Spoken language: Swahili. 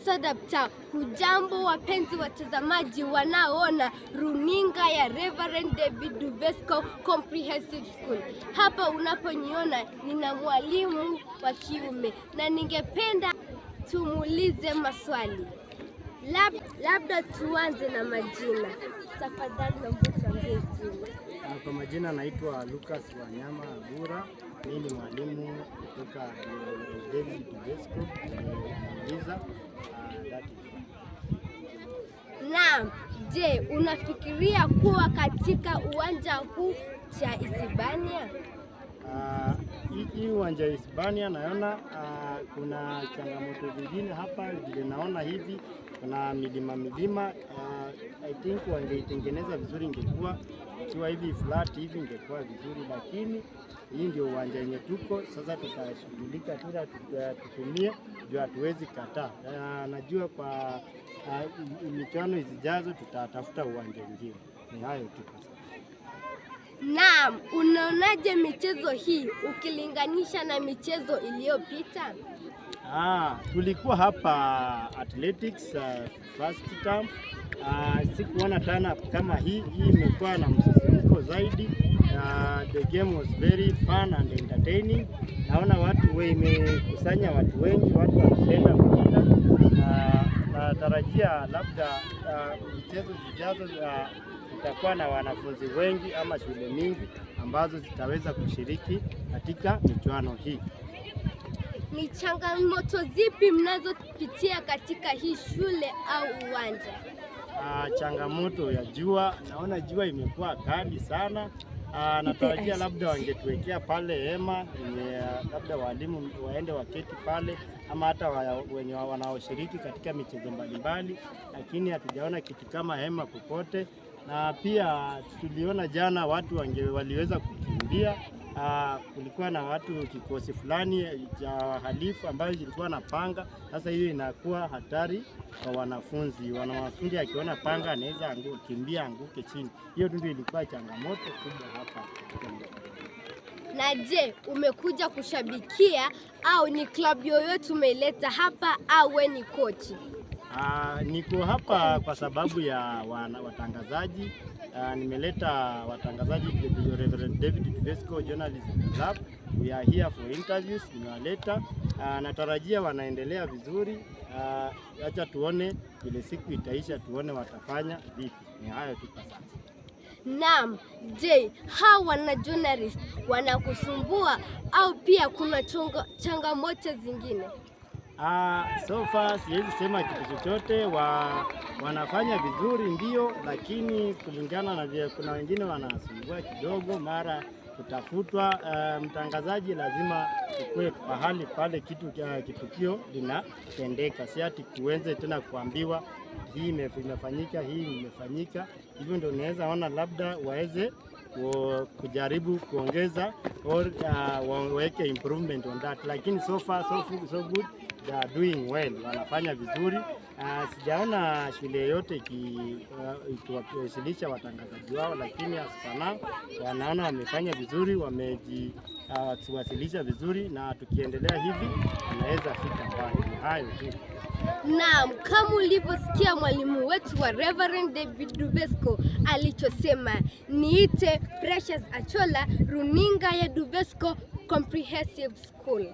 Sadapta. Hujambo wapenzi watazamaji wanaoona runinga ya Reverend David Duvesco Comprehensive School. Hapa unaponiona nina mwalimu wa kiume na ningependa tumuulize maswali. Labda tuanze na majina. Tafadhali tuambie jina. Kwa majina naitwa Lucas Wanyama Agura. Mimi ni mwalimu kutoka David Duvesco Giza. Naam, je, unafikiria kuwa katika uwanja huu cha Isibania? Hii uwanja Isibania naona kuna changamoto zingine hapa vile naona hivi kuna milima I think wangeitengeneza vizuri, ingekuwa ikiwa hivi flat hivi ingekuwa vizuri, lakini hii ndio uwanja yenye tuko sasa. Tutashughulika tutumie ndio, hatuwezi kataa. Najua kwa michuano zijazo tutatafuta uwanja mwingine. Ni hayo tu. Naam, unaonaje michezo hii ukilinganisha na michezo iliyopita? Tulikuwa hapa athletics first term. Sikuona tena kama hii imekuwa na msisimko zaidi. The game was very fun and entertaining. Naona watu imekusanya watu wengi, watu wanapenda mpira. Natarajia labda michezo zijazo tutakuwa na wanafunzi wengi ama shule nyingi ambazo zitaweza kushiriki katika michuano hii. Ni changamoto zipi mnazopitia katika hii shule au uwanja? Changamoto ya jua, naona jua imekuwa kali sana. Natarajia labda wangetuwekea pale hema labda walimu waende waketi pale, ama hata wenye wanaoshiriki katika michezo mbalimbali, lakini hatujaona kitu kama hema popote. Na pia tuliona jana watu waliweza kukimbia. Kulikuwa na watu kikosi fulani cha wahalifu ambayo ilikuwa na panga. Sasa hiyo inakuwa hatari kwa wanafunzi. Wanafunzi akiona panga anaweza kimbia anguke chini. Hiyo ndio ilikuwa changamoto kubwa hapa. Na je, umekuja kushabikia au ni klabu yoyote umeleta hapa au wewe ni kochi? Niko hapa kwa sababu ya watangazaji. Nimeleta watangazaji Reverend David Duvesco Journalism Club. We are here for interviews. Nimewaleta. Natarajia wanaendelea vizuri. Acha tuone ile siku itaisha, tuone watafanya vipi. Ni hayo tu kwa sasa. Naam, je, hawa wana journalist wanakusumbua au pia kuna changamoto zingine? So far siwezi sema kitu chochote. Wanafanya vizuri ndio, lakini kulingana na vile kuna wengine wanasumbua kidogo, mara kutafutwa. Mtangazaji lazima ukue pahali pale kitukio linatendeka, si ati kuenze tena kuambiwa hii imefanyika, hii imefanyika. Hivyo ndio naweza ona labda waweze kujaribu kuongeza or waweke improvement on that, lakini so far so good. They are doing well, wanafanya vizuri. Sijaona shule yote ikiwasilisha watangazaji wao, lakini asipana wanaona wamefanya vizuri, wamejiwasilisha vizuri, na tukiendelea hivi tunaweza fika mbali. Hayo tu. Naam, kama ulivyosikia mwalimu wetu wa Reverend David Duvesco alichosema, niite Precious Achola, runinga ya Duvesco Comprehensive School.